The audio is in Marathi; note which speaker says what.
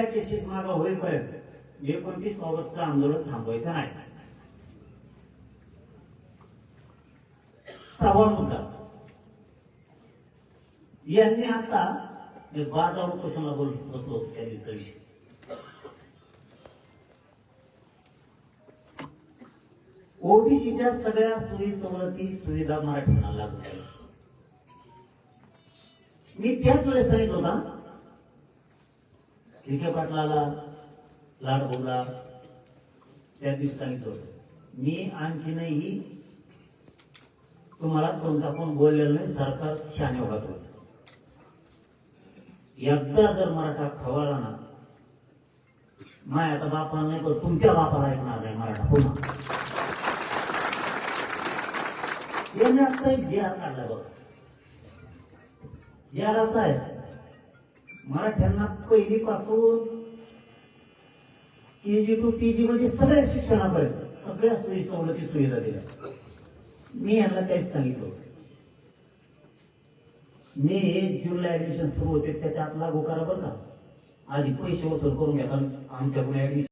Speaker 1: केसेस मागा होईपर्यंत 29 ऑगस्टचं आंदोलन थांबवायचं नाही. सहावा मुद्दा, यांनी आता बाजावर उपोषणाला बसलो होतो त्या दिवसा विषयी. ओबीसीच्या सगळ्या सोयी सवलती सुविधा मराठ्यांना लागू केल्या. मी त्याच वेळेस सांगितलं होता विखे पाटलाला, लाडबोला त्या दिवशी सांगितलं होतं, मी आणखीनही तुम्हाला तोंड टाकून बोललेलं नाही, सरकार शाने वागतो. एकदा जर मराठा खवळला ना, माय आता बापाला नाही पण तुमच्या बापाला ऐकणार नाही मराठा पुन्हा. यांनी आता एक जी आर काढला बघा. जी आर असा आहे, मराठ्यांना पहिलीपासून KG to PG म्हणजे सगळ्या शिक्षणापर्यंत सगळ्या सोयी सवलती सुविधा दिल्या. मी यांना काहीच सांगितलं होतं, मी 1 जूनला ऍडमिशन सुरू होते त्याच्या आत लागू करा बरं का, आधी पैसे वसूल करून घेता आमच्याकडून ऍडमिशन